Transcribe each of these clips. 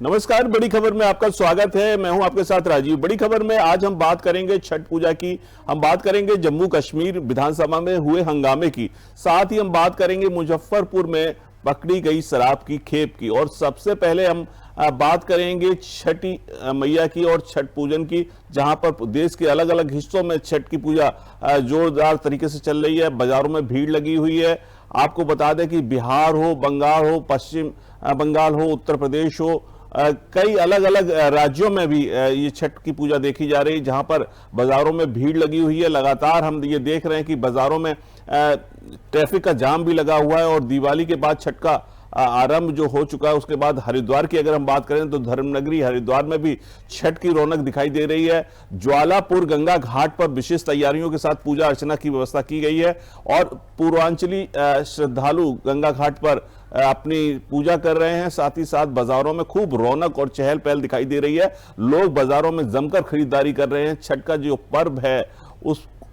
नमस्कार, बड़ी खबर में आपका स्वागत है। मैं हूं आपके साथ राजीव। बड़ी खबर में आज हम बात करेंगे छठ पूजा की, हम बात करेंगे जम्मू कश्मीर विधानसभा में हुए हंगामे की, साथ ही हम बात करेंगे मुजफ्फरपुर में पकड़ी गई शराब की खेप की, और सबसे पहले हम बात करेंगे छठी मैया की और छठ पूजन की, जहां पर देश के अलग अलग हिस्सों में छठ की पूजा जोरदार तरीके से चल रही है। बाजारों में भीड़ लगी हुई है। आपको बता दें कि बिहार हो, बंगाल हो, पश्चिम बंगाल हो, उत्तर प्रदेश हो, कई अलग अलग राज्यों में भी ये छठ की पूजा देखी जा रही है, जहां पर बाजारों में भीड़ लगी हुई है। लगातार हम ये देख रहे हैं कि बाजारों में ट्रैफिक का जाम भी लगा हुआ है, और दिवाली के बाद छठ का आरंभ जो हो चुका है, उसके बाद हरिद्वार की अगर हम बात करें तो धर्मनगरी हरिद्वार में भी छठ की रौनक दिखाई दे रही है। ज्वालापुर गंगा घाट पर विशेष तैयारियों के साथ पूजा अर्चना की व्यवस्था की गई है, और पूर्वांचली श्रद्धालु गंगा घाट पर अपनी पूजा कर रहे हैं। साथ ही साथ बाजारों में खूब रौनक और चहल पहल दिखाई दे रही है। लोग बाजारों में जमकर खरीदारी कर रहे हैं। छठ का जो पर्व है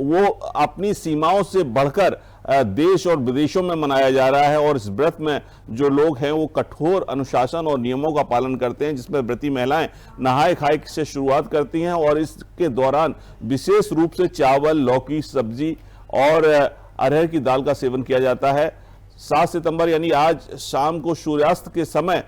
वो अपनी सीमाओं से बढ़कर देश और विदेशों में मनाया जा रहा है, और इस व्रत में जो लोग हैं वो कठोर अनुशासन और नियमों का पालन करते हैं, जिसमें व्रती महिलाएं नहाए खाए से शुरुआत करती हैं, और इसके दौरान विशेष रूप से चावल, लौकी, सब्जी और अरहर की दाल का सेवन किया जाता है। 7 सितंबर यानी आज शाम को सूर्यास्त के समय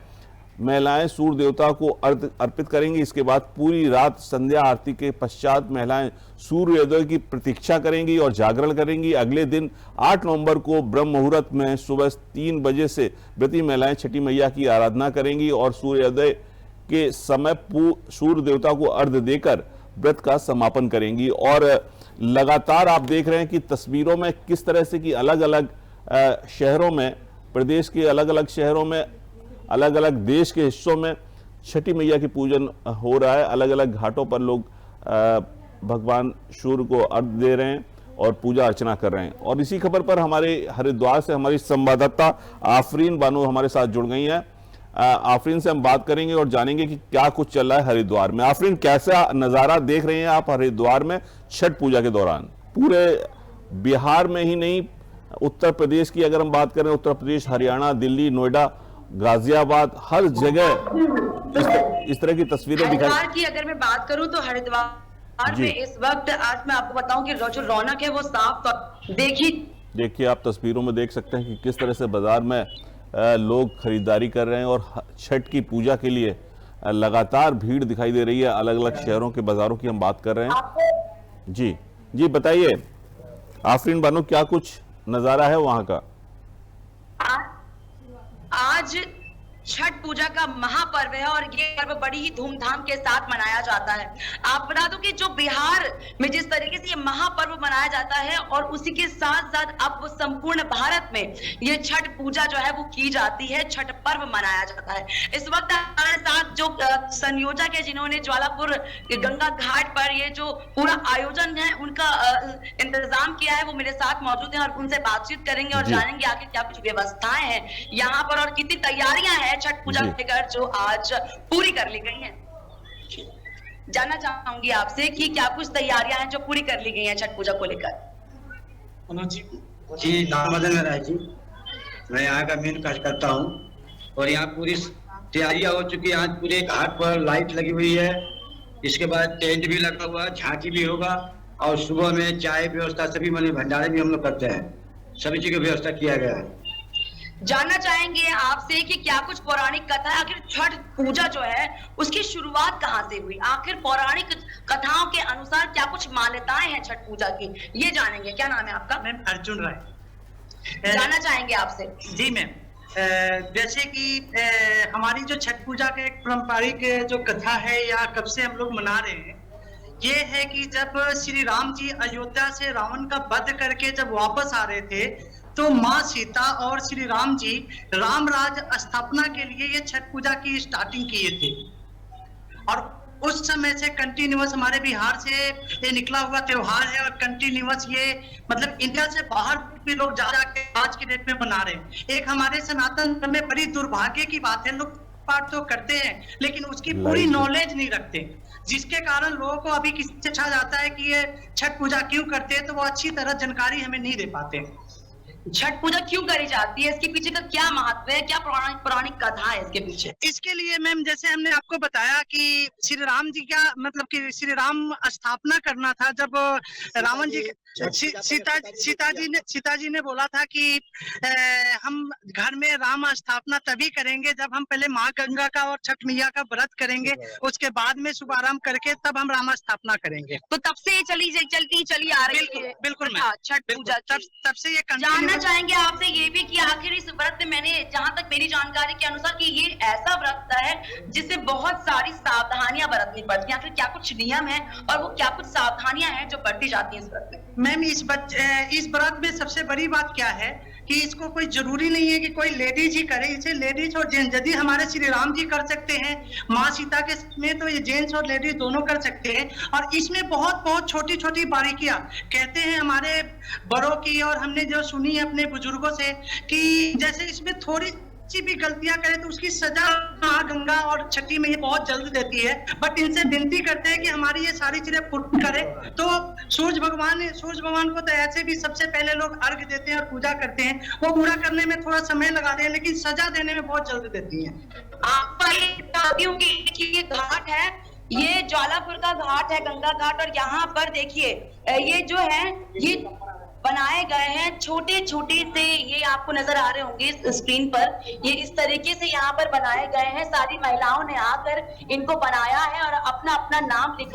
महिलाएं सूर्य देवता को अर्घ्य अर्पित करेंगी। इसके बाद पूरी रात संध्या आरती के पश्चात महिलाएं सूर्योदय की प्रतीक्षा करेंगी और जागरण करेंगी। अगले दिन 8 नवंबर को ब्रह्म मुहूर्त में सुबह 3 बजे से व्रती महिलाएं छठी मैया की आराधना करेंगी, और सूर्योदय के समय सूर्य देवता को अर्घ्य देकर व्रत का समापन करेंगी। और लगातार आप देख रहे हैं कि तस्वीरों में किस तरह से कि अलग अलग शहरों में, प्रदेश के अलग अलग शहरों में, अलग अलग देश के हिस्सों में छठी मैया की पूजन हो रहा है। अलग अलग घाटों पर लोग भगवान सूर्य को अर्घ्य दे रहे हैं और पूजा अर्चना कर रहे हैं। और इसी खबर पर हमारे हरिद्वार से हमारी संवाददाता आफरीन बानो हमारे साथ जुड़ गई हैं। आफरीन से हम बात करेंगे और जानेंगे कि क्या कुछ चल रहा है हरिद्वार में। आफरीन, कैसा नज़ारा देख रहे हैं आप हरिद्वार में छठ पूजा के दौरान? पूरे बिहार में ही नहीं, उत्तर प्रदेश की अगर हम बात करें, उत्तर प्रदेश, हरियाणा, दिल्ली, नोएडा, गाजियाबाद, हर जगह इस तरह की तस्वीरें दिखाई। हरिद्वार की अगर मैं बात करूं तो हरिद्वार में इस वक्त आज मैं आपको बताऊं कि जो रौनक है वो साफ तौर देखिए आप तस्वीरों में देख सकते हैं कि किस तरह से बाजार में लोग खरीदारी कर रहे हैं, और छठ की पूजा के लिए लगातार भीड़ दिखाई दे रही है। अलग अलग शहरों के बाजारों की हम बात कर रहे हैं। जी बताइए आफरीन बानो, क्या कुछ नजारा है वहां का? आज छठ पूजा का महापर्व है, और ये पर्व बड़ी ही धूमधाम के साथ मनाया जाता है। आप बता दो कि जो बिहार में जिस तरीके से ये महापर्व मनाया जाता है, और उसी के साथ साथ अब संपूर्ण भारत में ये छठ पूजा जो है वो की जाती है, छठ पर्व मनाया जाता है। इस वक्त हमारे साथ जो संयोजक है, जिन्होंने ज्वालापुर गंगा घाट पर ये जो पूरा आयोजन है उनका इंतजाम किया है, वो मेरे साथ मौजूद है, और उनसे बातचीत करेंगे और जानेंगे आखिर क्या कुछ व्यवस्थाएं हैं यहाँ पर और कितनी तैयारियां हैं छठ पूजा लेकर जो आज पूरी कर ली गई हैं। जानना चाहूंगी आपसे कि क्या कुछ तैयारियां हैं जो पूरी कर ली गई हैं छठ पूजा को लेकर? जी, नाम मदन राय जी, मैं यहाँ का मेन कार्यकर्ता हूँ, और यहाँ पूरी तैयारियां हो चुकी है। आज पूरे घाट पर लाइट लगी हुई है, इसके बाद टेंट भी लगा हुआ, झांकी भी होगा, और सुबह में चाय व्यवस्था, सभी भंडारे भी हम लोग करते हैं, सभी चीज की व्यवस्था किया गया है। जानना चाहेंगे आपसे कि क्या कुछ पौराणिक कथा है, आखिर छठ पूजा जो है उसकी शुरुआत कहाँ से हुई? आखिर पौराणिक कथाओं के अनुसार क्या कुछ मान्यताएं हैं छठ पूजा की, ये जानेंगे। क्या नाम है आपका? मैम अर्जुन राय। जानना चाहेंगे आपसे। जी मैम, जैसे कि हमारी जो छठ पूजा का एक पारंपरिक जो कथा है या कब से हम लोग मना रहे हैं, ये है कि जब श्री राम जी अयोध्या से रावण का वध करके जब वापस आ रहे थे, तो माँ सीता और श्री राम जी राम राज स्थापना के लिए ये छठ पूजा की स्टार्टिंग किए थे, और उस समय से कंटिन्यूअस हमारे बिहार से ये निकला हुआ त्योहार है, और कंटिन्यूअस ये मतलब इंडिया से बाहर भी लोग जा जाके आज के डेट में मना रहे हैं। एक हमारे सनातन में बड़ी दुर्भाग्य की बात है, लोग पाठ तो करते हैं लेकिन उसकी पूरी नॉलेज नहीं रखते, जिसके कारण लोगों को अभी किसी से पूछा जाता है कि ये छठ पूजा क्यों करते हैं, तो वो अच्छी तरह जानकारी हमें नहीं दे पाते। छठ पूजा क्यों करी जाती है, इसके पीछे का क्या महत्व है, क्या पौराणिक कथा है इसके पीछे? इसके लिए मैम जैसे हमने आपको बताया कि श्री राम जी का मतलब कि श्री राम स्थापना करना था जब रावण जी सीता जी ने बोला था कि हम घर में राम स्थापना तभी करेंगे जब हम पहले माँ गंगा का और छठ मैया का व्रत करेंगे, उसके बाद में शुभारंभ करके तब हम राम स्थापना करेंगे। तो तब से ये चली आ रही है बिल्कुल छठ पूजा। तब से ये जानना चाहेंगे आपसे ये भी कि आखिर इस व्रत में, मैंने जहां तक मेरी जानकारी के अनुसार, कि ये ऐसा व्रत है जिससे बहुत सारी सावधानियां बरतनी पड़ती हैं। आखिर क्या कुछ नियम है और वो क्या कुछ सावधानियां हैं जो बरती जाती हैं इस व्रत में? मैम इस व्रत में सबसे बड़ी बात क्या है कि इसको कोई जरूरी नहीं है कि कोई लेडीज ही करे, इसे लेडीज और जेंट्स, यदि हमारे श्री राम जी कर सकते हैं माँ सीता के में, तो ये जेंट्स और लेडीज दोनों कर सकते हैं। और इसमें बहुत बहुत छोटी छोटी बारीकियां कहते हैं हमारे बड़ों की, और हमने जो सुनी है अपने बुजुर्गों से, कि जैसे इसमें थोड़ी भी गलतियां करे तो उसकी सजा माँ गंगा और छठी में ये बहुत जल्द देती है। बट इनसे विनती करते हैं कि हमारी ये सारी चीजें पूर्ण करे। तो सूरज भगवान को तो ऐसे भी सबसे पहले लोग अर्घ देते हैं और पूजा करते हैं, वो पूरा करने में थोड़ा समय लगाते हैं, लेकिन सजा देने में बहुत जल्द देती है। ये घाट है, ये ज्वालापुर का घाट है, गंगा घाट, और यहाँ पर देखिए ये जो है ये बनाए गए हैं छोटे छोटे से, ये आपको नजर आ रहे होंगे स्क्रीन पर, ये इस तरीके से यहाँ पर बनाए गए हैं। सारी महिलाओं ने आकर इनको बनाया है और अपना अपना नाम लिख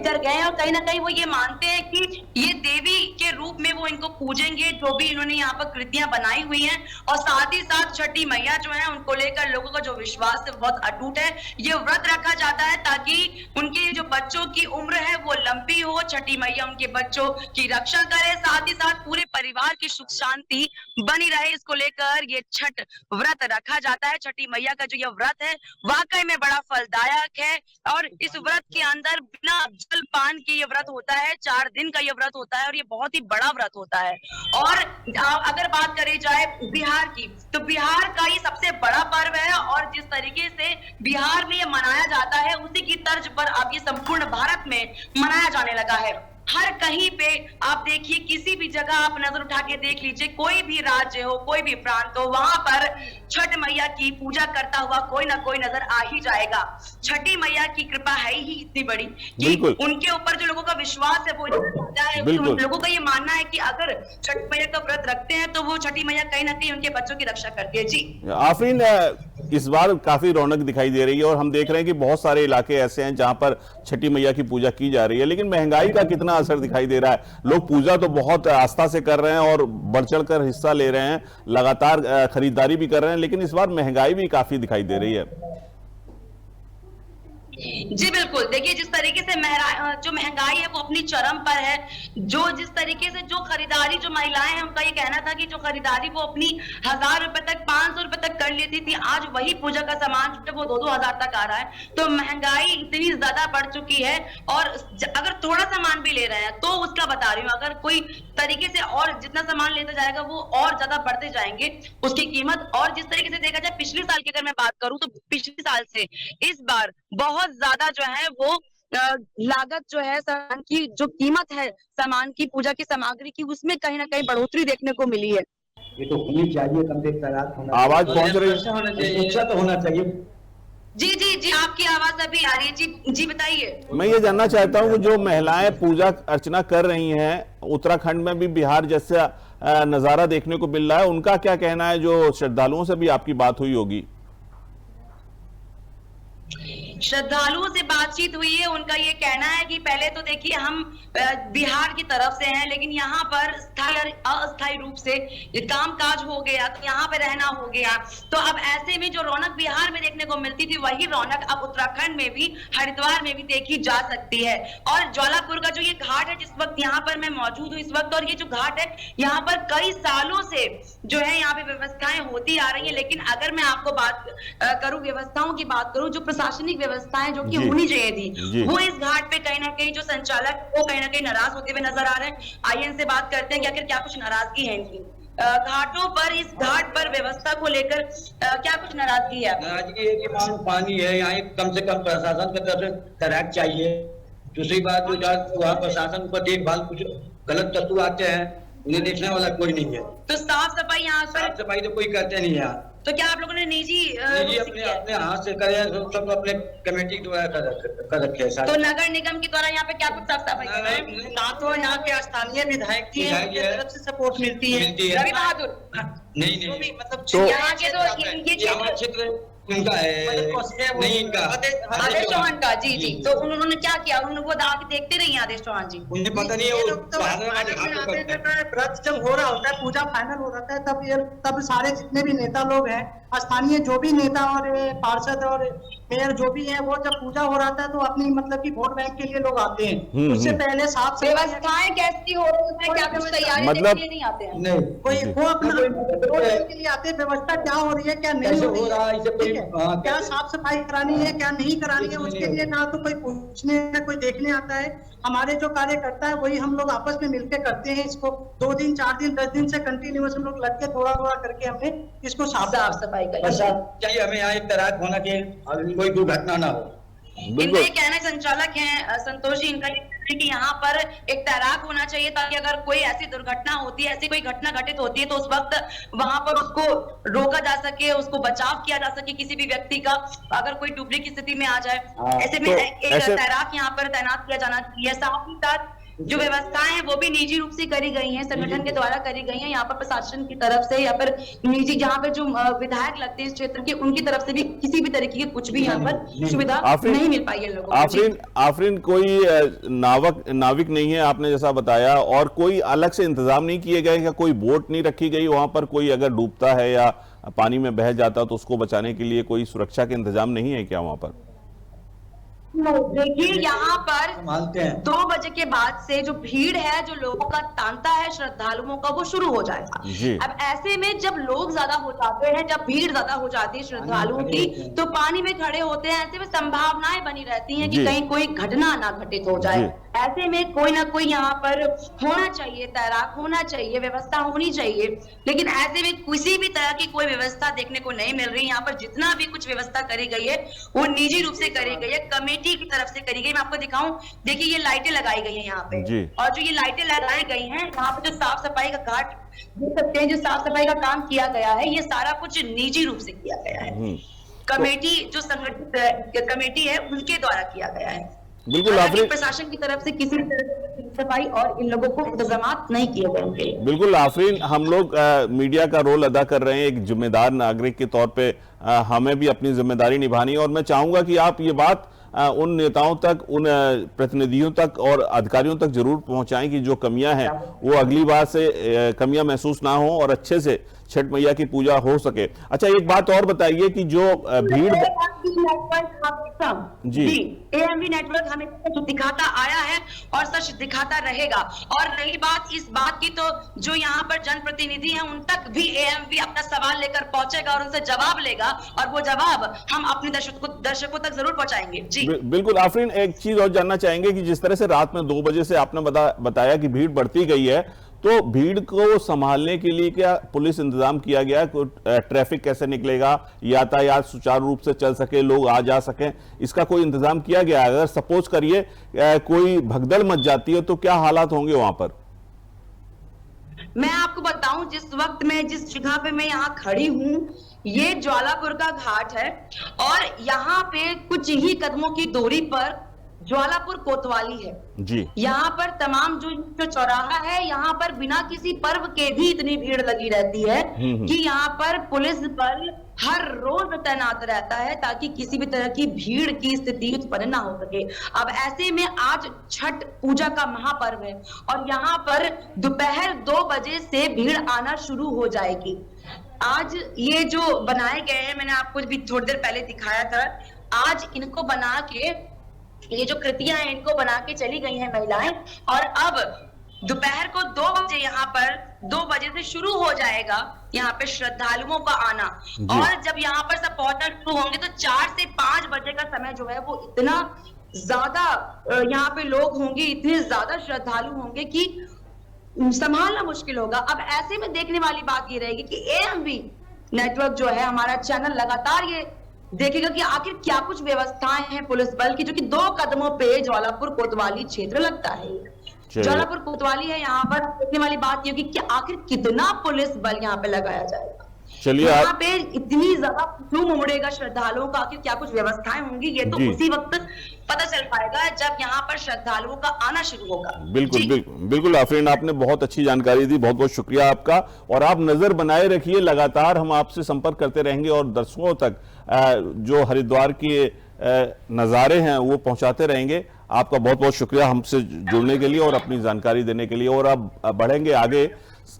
कर गए हैं, और कहीं ना कहीं वो ये मानते हैं कि ये देवी के रूप में वो इनको पूजेंगे, जो भी इन्होंने यहाँ पर कृतियां बनाई हुई हैं। और साथ ही साथ छठी मैया जो है उनको लेकर लोगों का जो विश्वास है बहुत अटूट है। ये व्रत रखा जाता है ताकि उनके जो बच्चों की उम्र है वो लंबी हो, छठी मैया उनके बच्चों की रक्षा करे, साथ ही साथ पूरे परिवार की सुख शांति बनी रहे। इसको लेकर ये छठ व्रत रखा जाता है। छठी मैया का जो ये व्रत है वाकई में बड़ा फलदायक है, और इस व्रत के अंदर बिना जल पान के ये व्रत होता है, 4 दिन का ये व्रत होता है, और ये बहुत ही बड़ा व्रत होता है। और अगर बात करी जाए बिहार की, तो बिहार का ये सबसे बड़ा पर्व है, और जिस तरीके से बिहार में ये मनाया जाता है उसी की तर्ज पर अब ये संपूर्ण भारत में मनाया जाने लगा है। हर कहीं पे आप देखिए, किसी भी जगह आप नजर उठा के देख लीजिए, कोई भी राज्य हो, कोई भी प्रांत हो, वहां पर छठ मैया की पूजा करता हुआ कोई ना कोई नजर आ ही जाएगा। छठी मैया की कृपा है ही इतनी बड़ी कि उनके ऊपर जो लोगों का विश्वास है वो है। लोगों का ये मानना है कि अगर छठ मैया का व्रत रखते हैं तो वो छठी मैया कहीं ना कहीं उनके बच्चों की रक्षा करती है। जी आफरीन, इस बार काफी रौनक दिखाई दे रही है, और हम देख रहे हैं कि बहुत सारे इलाके ऐसे हैं जहां पर छठी मैया की पूजा की जा रही है, लेकिन महंगाई का कितना असर दिखाई दे रहा है? लोग पूजा तो बहुत आस्था से कर रहे हैं और बढ़ चढ़कर हिस्सा ले रहे हैं, लगातार खरीदारी भी कर रहे हैं, लेकिन इस बार महंगाई भी काफी दिखाई दे रही है। जी बिल्कुल, देखिए जिस तरीके से जो महंगाई है वो अपनी चरम पर है। जो जिस तरीके से जो खरीदारी जो महिलाएं हैं उनका ये कहना था कि जो खरीदारी वो अपनी 1000 रुपए तक, 500 रुपए तक कर लेती थी, आज वही पूजा का सामान वो 2-2 हजार तक आ रहा है। तो महंगाई इतनी ज्यादा बढ़ चुकी है, और अगर थोड़ा सामान भी ले रहे हैं तो उसका बता रही हूँ, अगर कोई तरीके से और जितना सामान लेता जाएगा वो और ज्यादा बढ़ते जाएंगे उसकी कीमत। और जिस तरीके से देखा जाए पिछले साल की अगर मैं बात करूं तो पिछले साल से इस बार बहुत ज्यादा जो है वो लागत जो है सामान की, जो कीमत है सामान की, पूजा की सामग्री की, उसमें कहीं ना कहीं बढ़ोतरी देखने को मिली है। ये तो होनी चाहिए, कम से कम आवाज पहुंच रही है, तो होना चाहिए। जी जी जी, आपकी आवाज अभी आ रही है। जी जी बताइए। मैं ये जानना चाहता हूँ जो महिलाएं पूजा अर्चना कर रही हैं, उत्तराखंड में भी बिहार जैसा नजारा देखने को मिल रहा है, उनका क्या कहना है? जो श्रद्धालुओं से भी आपकी बात हुई होगी। श्रद्धालुओं से बातचीत हुई है, उनका ये कहना है कि पहले तो देखिए हम बिहार की तरफ से हैं, लेकिन यहाँ पर स्थायी और अस्थायी रूप से कामकाज हो गया तो यहाँ पे रहना हो गया, तो अब ऐसे में जो रौनक बिहार में देखने को मिलती थी वही रौनक अब उत्तराखंड में भी, हरिद्वार में भी देखी जा सकती है। और ज्वालापुर का जो ये घाट है, जिस वक्त यहाँ पर मैं मौजूद हूँ इस वक्त, और ये जो घाट है यहाँ पर कई सालों से जो है यहाँ पे व्यवस्थाएं होती आ रही है, लेकिन अगर मैं आपको बात करूँ, व्यवस्थाओं की बात करूँ, जो प्रशासनिक व्यवस्थाएं जो कि होनी चाहिए थी वो इस घाट पे कहीं ना कहीं जो संचालक वो कहीं ना कहीं नाराज होते हुए नजर आ रहे हैं। आइए इनसे बात करते हैं कि आखिर क्या कुछ नाराजगी है इनकी घाटों पर, इस घाट पर व्यवस्था को लेकर क्या कुछ नाराजगी है? नाराजगी है कि पानी है यहाँ, कम से कम प्रशासन की तरफ से ट्रैक चाहिए। दूसरी बात जो वहाँ प्रशासन पर देखभाल, कुछ गलत तत्व आते हैं उन्हें देखने वाला कोई नहीं है। तो साफ सफाई यहाँ पर, साफ सफाई तो कोई करते नहीं यार। तो क्या आप लोगों ने निजी अपने हाथ से करे, सब अपने कमेटी द्वारा कर रखे हैं। तो नगर निगम के द्वारा यहाँ पे क्या कुछ साफ सफाई कर रहे हैं? ना तो यहाँ के स्थानीय विधायक की तरफ से सपोर्ट मिलती है। रवि बहादुर नहीं मतलब यहाँ के तो ये हमारा क्षेत्र उनका है, नहीं इनका आदेश चौहान का। जी जी, तो उन्होंने क्या किया? उन्होंने वो आके देखते रही आदेश चौहान जी, उन्हें पता नहीं है। व्रत जब हो रहा होता है, पूजा फाइनल हो जाता है, तब सारे जितने भी नेता लोग हैं, स्थानीय जो भी नेता और पार्षद और मेयर जो भी है, वो जब पूजा हो रहा है तो अपनी मतलब की वोट बैंक के लिए लोग आते हैं। उससे पहले साफ व्यवस्थाएं कैसी हो रही है, क्या कुछ तैयारी मतलब नहीं आते हैं? नहीं, कोई वो अपना वोट के लिए आते हैं, व्यवस्था क्या हो रही है, क्या नहीं हो रही है, क्या साफ सफाई करानी है, क्या नहीं करानी है, उसके लिए ना तो कोई पूछने ना कोई देखने आता है। हमारे जो कार्यकर्ता है वही हम लोग आपस में मिलकर करते हैं इसको। 2 दिन 4 दिन 10 दिन से कंटिन्यूअस हम लोग लग के थोड़ा करके हमने इसको साफ सफाई चाहिए। हमें यहाँ एक तरह होना चाहिए, कोई दुर्घटना ना हो। इनका ये कहना संचालक है संतोष जी, इनका कि यहाँ पर एक तैराक होना चाहिए ताकि अगर कोई ऐसी दुर्घटना होती है, ऐसी कोई घटना घटित होती है तो उस वक्त वहां पर उसको रोका जा सके, उसको बचाव किया जा सके किसी भी व्यक्ति का, अगर कोई डूबने की स्थिति में आ जाए। ऐसे में एक तैराक यहाँ पर तैनात किया जाना चाहिए। साथ ही साथ जो व्यवस्थाएं हैं वो भी निजी रूप से करी गई हैं, संगठन के द्वारा करी गई हैं। यहाँ पर प्रशासन की तरफ से या फिर निजी जहाँ पर जो विधायक लगते हैं इस क्षेत्र के, उनकी तरफ से भी किसी भी तरीके की कुछ भी यहाँ पर सुविधा नहीं मिल पाई है लोगों को। आफरीन, कोई नाविक नहीं है आपने जैसा बताया, और कोई अलग से इंतजाम नहीं किए गए? क्या कोई बोट नहीं रखी गई वहां पर? कोई अगर डूबता है या पानी में बह जाता तो उसको बचाने के लिए कोई सुरक्षा के इंतजाम नहीं है क्या वहां पर? देखिए यहाँ पर 2 बजे के बाद से जो भीड़ है, जो लोगों का तांता है श्रद्धालुओं का, वो शुरू हो जाएगा। अब ऐसे में जब लोग ज्यादा हो जाते हैं, जब भीड़ ज्यादा हो जाती है श्रद्धालुओं की, तो पानी में खड़े होते हैं, ऐसे में संभावनाएं बनी रहती हैं कि कहीं कोई घटना ना घटित हो जाए। ऐसे में कोई ना कोई यहाँ पर होना चाहिए, तैराक होना चाहिए, व्यवस्था होनी चाहिए। लेकिन ऐसे में किसी भी तरह की कोई व्यवस्था देखने को नहीं मिल रही। यहाँ पर जितना भी कुछ व्यवस्था करी गई है वो निजी रूप से करी गई है, कमेटी की तरफ से करी गई। मैं आपको दिखाऊं, देखिए ये लाइटें लगाई गई है यहाँ पे, और जो ये लाइटें लगाई गई हैं यहाँ पे, जो साफ सफाई का घाट देख सकते हैं, जो साफ सफाई का काम किया गया है, ये सारा कुछ निजी रूप से किया गया है। कमेटी जो संगठित कमेटी है उनके द्वारा किया गया है। बिल्कुल आफरीन, प्रशासन की तरफ से किसी तरह की सफाई और इन लोगों को इंतजाम नहीं किए गए उनके लिए। बिल्कुल आफरीन, हम लोग मीडिया का रोल अदा कर रहे हैं एक जिम्मेदार नागरिक के तौर पे, हमें भी अपनी जिम्मेदारी निभानी है। और मैं चाहूंगा कि आप ये बात उन नेताओं तक, उन प्रतिनिधियों तक और अधिकारियों तक जरूर पहुंचाएं कि जो कमियां हैं वो अगली बार से कमियां महसूस ना हो और अच्छे से छठ मैया की पूजा हो सके। अच्छा, एक बात और बताइए कि जो भीड़ जी AMV नेटवर्क हमें जो दिखाता आया है और सच दिखाता रहेगा। और रही बात इस बात की, तो जो यहाँ पर जनप्रतिनिधि हैं उन तक भी AMV अपना सवाल लेकर पहुंचेगा और उनसे जवाब लेगा, और वो जवाब हम अपने दर्शकों तक जरूर पहुंचाएंगे। जी बिल्कुल आफरीन, एक चीज और जानना चाहेंगे कि जिस तरह से रात में 2 बजे से आपने बताया कि भीड़ बढ़ती गई है, तो भीड़ को संभालने के लिए क्या पुलिस इंतजाम किया गया है? ट्रैफिक कैसे निकलेगा, यातायात सुचारू रूप से चल सके, लोग आ जा सकें, इसका कोई इंतजाम किया गया? अगर सपोज करिए कोई भगदड़ मच जाती है तो क्या हालात होंगे वहां पर? मैं आपको बताऊं, जिस वक्त में जिस जगह पे मैं यहाँ खड़ी हूँ, ये ज्वालापुर का घाट है, और यहाँ पे कुछ ही कदमों की दूरी पर ज्वालापुर कोतवाली है जी। यहाँ पर तमाम जो चौराहा है, यहाँ पर बिना किसी पर्व के भी इतनी भीड़ लगी रहती है कि यहाँ पर पुलिस बल हर रोज तैनात रहता है ताकि किसी भी तरह की भीड़ की स्थिति उत्पन्न ना हो सके। अब ऐसे में आज छठ पूजा का महापर्व है और यहाँ पर दोपहर 2 बजे से भीड़ आना शुरू हो जाएगी। आज ये जो बनाए गए हैं, मैंने आपको भी थोड़ी देर पहले दिखाया था, आज इनको बना के, ये जो कृतियां हैं इनको बना के चली गई हैं महिलाएं, और अब दोपहर को 2 बजे यहाँ पर 2 बजे से शुरू हो जाएगा यहाँ पे श्रद्धालुओं का आना। और जब यहाँ पर सब पहुंचना शुरू होंगे तो 4 से 5 बजे का समय जो है वो इतना ज्यादा यहाँ पे लोग होंगे, इतने ज्यादा श्रद्धालु होंगे कि संभालना मुश्किल होगा। अब ऐसे में देखने वाली बात ये रहेगी कि AMV नेटवर्क जो है हमारा चैनल लगातार ये देखेगा कि आखिर क्या कुछ व्यवस्थाएं हैं पुलिस बल की, जो कि 2 कदमों पे ज्वालापुर कोतवाली क्षेत्र लगता है। चलिए। ज्वालापुर कोतवाली है, यहाँ पर देखने वाली बात ये होगी कि आखिर कितना पुलिस बल यहाँ पे लगाया जाएगा। चलिए यहाँ पे इतनी ज्यादा हुजूम उमड़ेगा श्रद्धालुओं का, आखिर क्या कुछ व्यवस्थाएं होंगी ये तो जी। उसी वक्त पता चल पाएगा जब यहाँ पर श्रद्धालुओं का आना शुरू होगा। बिल्कुल बिल्कुल बिल्कुल आफरीन, आपने बहुत अच्छी जानकारी दी, बहुत बहुत शुक्रिया आपका। और आप नजर बनाए रखिए, लगातार हम आपसे संपर्क करते रहेंगे और दर्शकों तक जो हरिद्वार के नज़ारे हैं वो पहुंचाते रहेंगे। आपका बहुत बहुत शुक्रिया हमसे जुड़ने के लिए और अपनी जानकारी देने के लिए। और अब बढ़ेंगे आगे,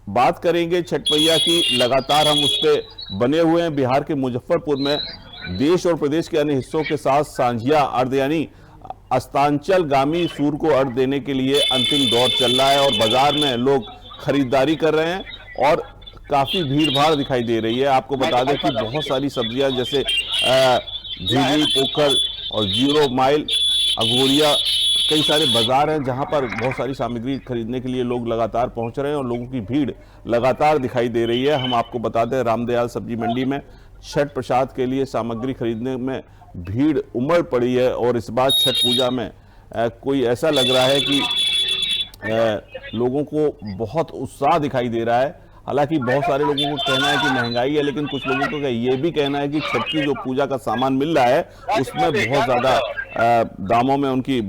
बात करेंगे छठ मैया की। लगातार हम उस पर बने हुए हैं। बिहार के मुजफ्फरपुर में देश और प्रदेश के अन्य हिस्सों के साथ सांझिया अर्घ यानी अस्तांचलगामी सूर्य को अर्घ देने के लिए अंतिम दौर चल रहा है और बाजार में लोग खरीदारी कर रहे हैं और काफी भीड़ भाड़ दिखाई दे रही है। आपको बता दें कि बहुत सारी सब्जियां जैसे झीली, पोखर और 0 माइल, अघोरिया, कई सारे बाजार हैं जहां पर बहुत सारी सामग्री खरीदने के लिए लोग लगातार पहुंच रहे हैं और लोगों की भीड़ लगातार दिखाई दे रही है। हम आपको बता दें रामदयाल सब्जी मंडी में छठ प्रसाद के लिए सामग्री खरीदने में भीड़ उमड़ पड़ी है और इस बार छठ पूजा में कोई ऐसा लग रहा है कि लोगों को बहुत उत्साह दिखाई दे रहा है। हालांकि बहुत सारे लोगों को कहना है कि महंगाई है, लेकिन कुछ लोगों को ये भी कहना है कि छठ की जो पूजा का सामान मिल रहा है उसमें बहुत ज़्यादा दामों में उनकी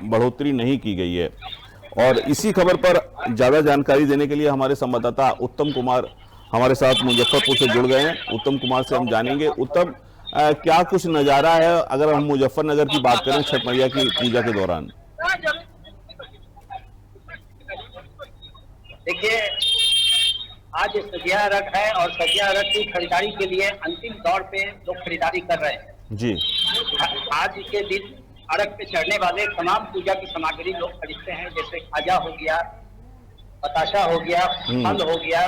बढ़ोतरी नहीं की गई है। और इसी खबर पर ज़्यादा जानकारी देने के लिए हमारे संवाददाता उत्तम कुमार हमारे साथ मुजफ्फरपुर से जुड़ गए हैं। उत्तम कुमार से हम जानेंगे, उत्तम क्या कुछ नज़ारा है अगर हम मुजफ्फरनगर की बात करें छठ मैया की पूजा के दौरान? देखिए, आज सजिया अर्घ है और सजिया अर्घ की खरीदारी के लिए अंतिम दौर पे लोग खरीदारी कर रहे हैं जी। आज के दिन अर्घ पे चढ़ने वाले तमाम पूजा की सामग्री लोग खरीदते हैं, जैसे खाजा हो गया, बताशा हो गया, फल हो गया,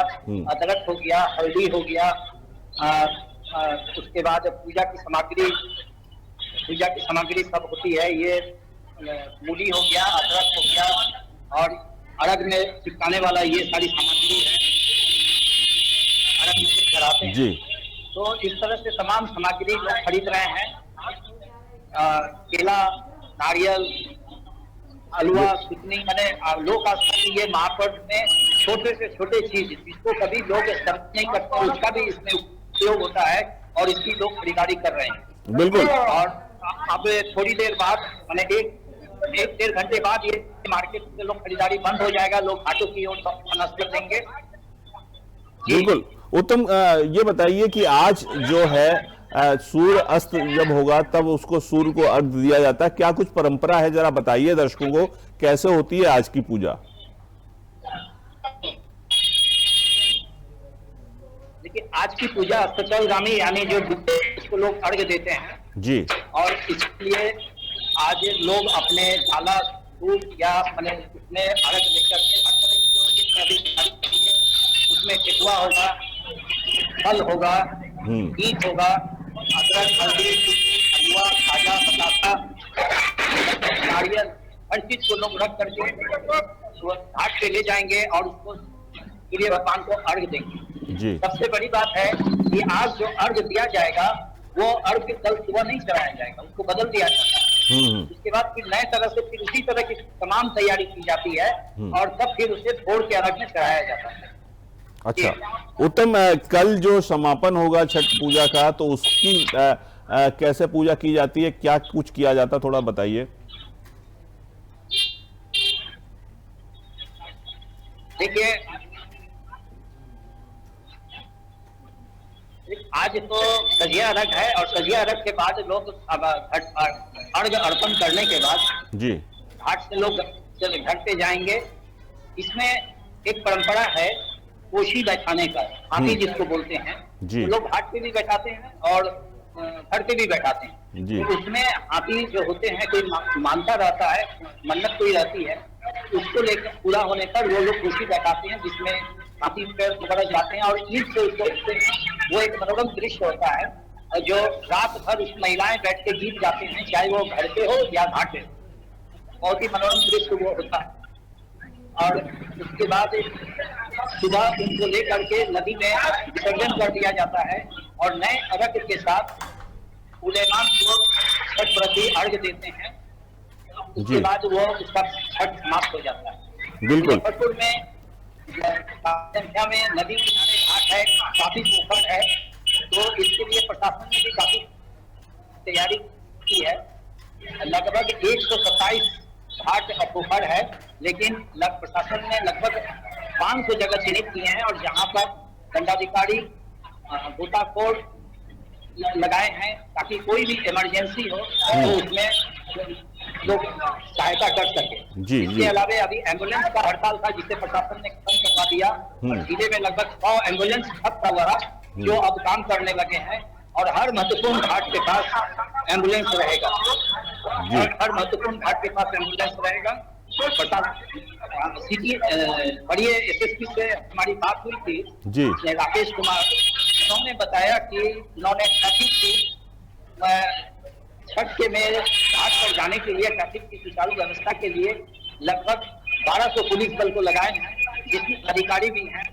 अदरक हो गया, हल्दी हो गया, उसके बाद पूजा की सामग्री सब होती है। ये मूली हो गया, अदरक हो गया और अर्घ में चिपकाने वाला ये सारी सामग्री है, अर्घ में चढ़ाते हैं जी। तो इस तरह से तमाम सामग्री लोग खरीद रहे हैं। केला, नारियल, हलवा, सुतनी, मैंने लोग ये महापर्व में छोटे से छोटे चीज जिसको कभी लोग सर्व नहीं करते उसका भी इसमें उपयोग होता है और इसकी लोग खरीदारी कर रहे हैं। बिल्कुल। और अब थोड़ी देर बाद मैंने एक 1-1.5 घंटे बाद ये मार्केट से लोग खरीदारी बंद हो जाएगा, लोग घाटों की ओर नस्ल देंगे। बिल्कुल। उत्तम, ये बताइए कि आज जो है सूर्य अस्त जब होगा तब उसको सूर्य को अर्घ दिया जाता है, क्या कुछ परंपरा है? जरा बताइए दर्शकों को कैसे होती है आज की पूजा। देखिए, आज की पूजा अस्ताचलगामी यानी जो इसको लोग अर्घ देते हैं जी। और इसलिए आज लोग अपने डाला दूध या मैंने उसमें अर्घ लेकर के हर तरह की जो तैयारी है उसमें ठेकुआ होगा, फल होगा, ईंट होगा, अदरक, हल्दी, हलवा, खाजा, बतासा, नारियल, हर चीज को लोग रख करके घाट पे ले जाएंगे और उसको सूर्य भगवान को अर्घ देंगे जी। सबसे बड़ी बात है कि आज जो अर्घ दिया जाएगा वो अर्घ कल सुबह नहीं चढ़ाया जाएगा, उसको बदल दिया जाता है। इसके बाद फिर नए तरह से फिर उसी तरह की तमाम तैयारी की जाती है और तब फिर उसे भोर के अर्घ में चढ़ाया जाता है। अच्छा उत्तम, कल जो समापन होगा छठ पूजा का तो उसकी कैसे पूजा की जाती है, क्या कुछ किया जाता है, थोड़ा बताइए। देखिए, आज तो सजिया अर्घ है और सजिया अर्घ के बाद लोग अर्घ अर्पण करने के बाद जी घाट से लोग घर पे जाएंगे। इसमें एक परंपरा है कोशी बैठाने का, हाथी जिसको बोलते हैं, जी। लोग घाट पे भी बैठाते हैं और घर पे भी बैठाते हैं जी। तो उसमें हाथी जो होते हैं कोई मानता रहता है, मन्नत कोई रहती है, उसको लेकर पूरा होने पर वो लोग कोशी बैठाते हैं जिसमें हाथी पे वगैरह जाते हैं और ईद से उसको उठते हैं। वो एक मनोरम दृश्य होता है जो रात भर उस महिलाएं बैठ के गीत गाते हैं, चाहे वो घर पे हो या घाट पे, बहुत ही मनोरम दृश्य वो होता है। और उसके बाद सुबह उनको लेकर के नदी में विसर्जन कर दिया जाता है और नए अर्घ के साथ उलेमा को छठ व्रती अर्घ देते हैं, उसके बाद वो उसका छठ समाप्त हो जाता है। बिल्कुल। मुजफ्फरपुर में संख्या में नदी किनारे घाट है, काफी पोखर है, तो इसके लिए प्रशासन ने भी काफी तैयारी की है। लगभग 127 घाट और पोखर है, लेकिन प्रशासन ने लगभग 500 जगह चिन्हित किए हैं और जहां पर दंडाधिकारी गोताखोर लगाए हैं ताकि कोई भी इमरजेंसी हो तो उसमें लोग सहायता कर सके। जी, इसके अलावा अभी एम्बुलेंस का हड़ताल था जिसे प्रशासन ने खत्म करवा दिया और जिले में लगभग 100 एम्बुलेंस खत्म हुआ जो अब काम करने लगे हैं और हर महत्वपूर्ण घाट के पास एम्बुलेंस रहेगा। हर महत्वपूर्ण घाट के पास एम्बुलेंस रहेगा। सिटी बड़ी एसएसपी से हमारी बात हुई थी जी, राकेश कुमार, उन्होंने बताया कि उन्होंने ट्रैफिक की छठ के में घाट पर जाने के लिए ट्रैफिक की सुचारू व्यवस्था के लिए लगभग 1200 पुलिस बल को लगाए हैं, जिसमें अधिकारी भी हैं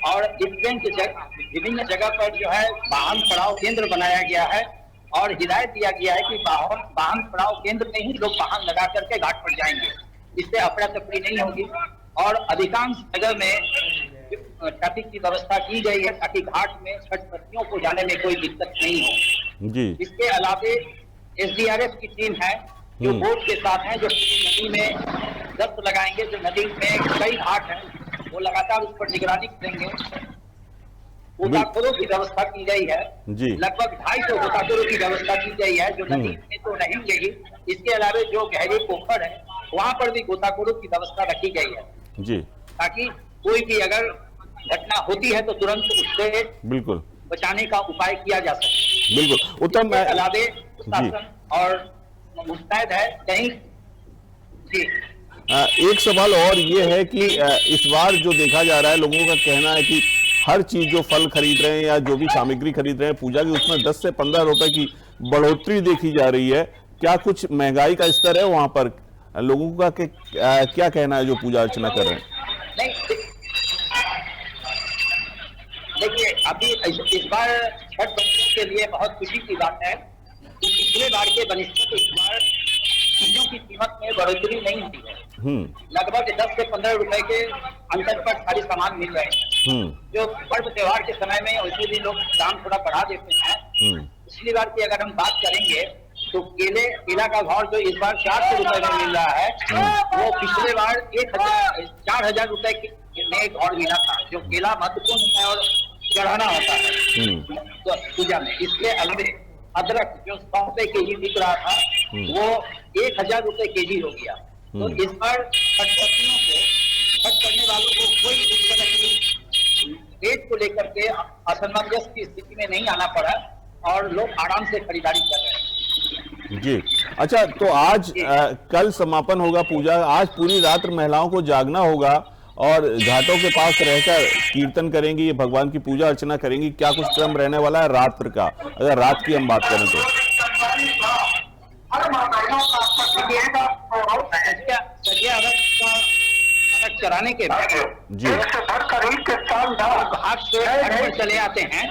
और विभिन्न जगह पर जो है वाहन पड़ाव केंद्र बनाया गया है और हिदायत दिया गया है कि वाहन पड़ाव केंद्र में ही लोग वाहन लगा करके घाट पर जाएंगे, इससे अफरा तफरी नहीं होगी और अधिकांश जगह में ट्रैफिक की व्यवस्था की गई है ताकि घाट में छठ व्रतियों को जाने में कोई दिक्कत नहीं हो। जी। इसके अलावा एसडीआरएफ की टीम है जो बोट के साथ है, जो नदी में गश्त लगाएंगे, जो नदी में कई घाट हैं वो लगातार उस पर निगरानी करेंगे। गोताखोरों की व्यवस्था की गई है, लगभग 250 गोताखोरों की व्यवस्था की गई है जो नदी में तो रहेंगे ही, इसके अलावा जो गहरे पोखर है वहां पर भी गोताखोरों की व्यवस्था रखी गई है जी, ताकि कोई भी अगर घटना होती है तो तुरंत उससे बिल्कुल बचाने का उपाय किया जा सके। बिल्कुल उत्तम। अलावे शासन और मुस्तैद है कहीं जी। एक सवाल और ये है कि इस बार जो देखा जा रहा है, लोगों का कहना है कि हर चीज जो फल खरीद रहे हैं या जो भी सामग्री खरीद रहे हैं पूजा की, उसमें 10 से 15 रुपए की बढ़ोतरी देखी जा रही है। क्या कुछ महंगाई का स्तर है वहां पर? लोगों का क्या कहना है जो पूजा अर्चना कर रहे हैं? नहीं, देखिए अभी इस बार छठ बच्चों के लिए बहुत खुशी की बात है कि पिछले बार के बनिस्पत इस बार चीजों की कीमत में बढ़ोतरी नहीं हुई है। लगभग 10 से 15 रुपए के अंतर पर सारे सामान मिल रहे हैं। जो पर्व त्योहार के समय में वैसे भी लोग दाम थोड़ा बढ़ा देते हैं। पिछली बार की अगर हम बात करेंगे तो केला का भाव जो इस बार 400 रुपए में मिल रहा है वो पिछले बार 4,000 रुपए में एक और मिला था, जो केला महत्वपूर्ण है और चढ़ाना होता है तो पूजा में। इसके अलावा अदरक जो 100 रुपए केजी बिक रहा था वो 1,000 रुपए केजी हो गया। तो इस बार छठव्रतियों को, छठ करने वालों को कोई इस तरह की रेट को लेकर के असमंजस की स्थिति में नहीं आना पड़ा और लोग आराम से खरीदारी कर रहे हैं जी। अच्छा, तो आज कल समापन होगा पूजा, आज पूरी रात महिलाओं को जागना होगा और घाटों के पास रहकर कीर्तन करेंगी, ये भगवान की पूजा अर्चना करेंगी। क्या कुछ क्रम रहने वाला है रात्र का, अगर रात की हम बात करें तो? चराने के बाद जी घाट से घर पर चले आते हैं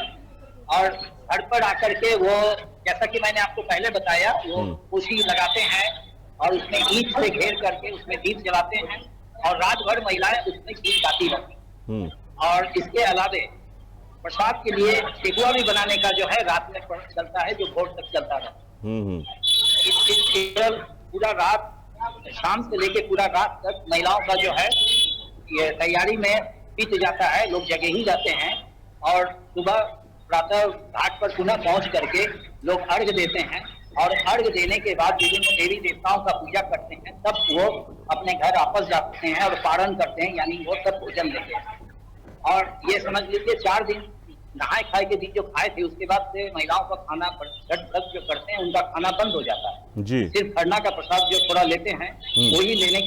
और घर पर आकर के वो, जैसा कि मैंने आपको पहले बताया, वो कोसी लगाते हैं और उसमें ईंट से घेर करके उसमें दीप जलाते हैं और रात भर महिलाएं उसमें गीत गाती रहती हैं। और इसके अलावे प्रसाद के लिए ठेकुआ भी बनाने का जो है रात में चलता है, जो भोर तक चलता रहता है। पूरा रात, शाम से लेके पूरा रात तक महिलाओं का जो है ये तैयारी में बीत जाता है। लोग जगह ही जाते हैं और सुबह प्रातः घाट पर पुनः पहुंच करके लोग अर्घ देते हैं और अर्घ देने के बाद विभिन्न देवी देवताओं का पूजा करते हैं। तब वो अपने घर वापस जाते हैं और पारण करते हैं, यानी वो सब भोजन लेते हैं। और ये समझ लीजिए 4 दिन नहाए खाए के दिन जो खाए थे उसके बाद से महिलाओं का खाना, छठ व्रत जो करते हैं उनका खाना बंद हो जाता है जी। सिर्फ खरना का प्रसाद जो थोड़ा लेते हैं वही लेने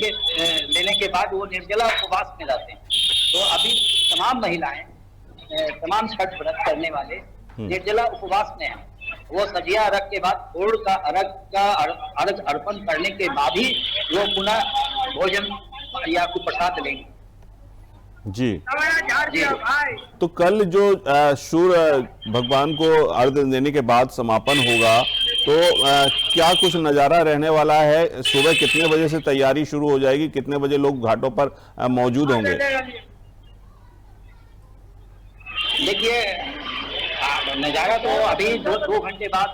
के बाद वो निर्जला उपवास में रहते हैं। तो अभी तमाम महिलाएं, तमाम छठ व्रत करने वाले निर्जला उपवास में हैं। वो सजिया अर्घ के बाद भोर का अर्घ अर्पण करने के बाद ही वो पुनः भोजन या कुछ प्रसाद लेंगे जी। तो कल जो सूर्य भगवान को अर्घ देने के बाद समापन होगा, तो क्या कुछ नज़ारा रहने वाला है? सुबह कितने बजे से तैयारी शुरू हो जाएगी? कितने बजे लोग घाटों पर मौजूद होंगे? देखिए, नज़ारा तो अभी दो घंटे बाद,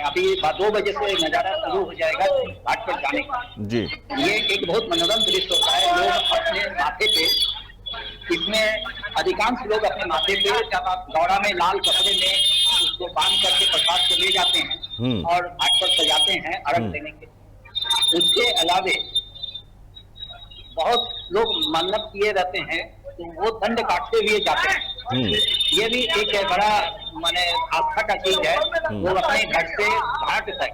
अभी 2 बजे से नज़ारा शुरू हो जाएगा घाट पर जाने का। जी, ये एक बहुत मनोरम दृश्य होता है। लोग अपने माथे पे, इसमें अधिकांश लोग अपने माथे पे जब आप दौड़ा में लाल कपड़े में उसको बांध करके प्रसाद को ले जाते हैं और घाट पर सजाते हैं अर्घ देने के। उसके अलावे बहुत लोग मन्नत किए रहते हैं तो वो दंड काटते हुए जाते हैं। ये भी एक बड़ा माने आस्था का चीज है। लोग अपने घर से घाट तक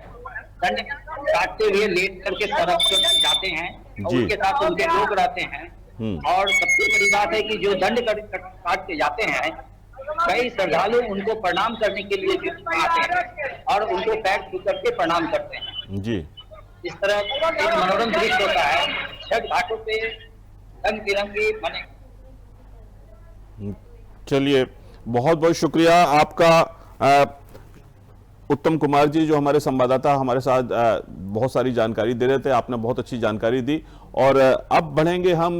दंड काटते हुए लेट करके सड़क पर जाते हैं और उनके साथ उनके लोग रहते हैं। और सबसे बड़ी बात है कि जो दंड काट के जाते हैं, कई श्रद्धालु उनको प्रणाम करने के लिए आते हैं और उनको पैर छू करके प्रणाम करते हैं। जी, इस तरह एक मनोरम दृश्य होता है। छठ घाटों पे रंग बिरंगी बने। चलिए, बहुत बहुत शुक्रिया आपका उत्तम कुमार जी, जो हमारे संवाददाता हमारे साथ बहुत सारी जानकारी दे रहे थे। आपने बहुत अच्छी जानकारी दी। और अब बढ़ेंगे हम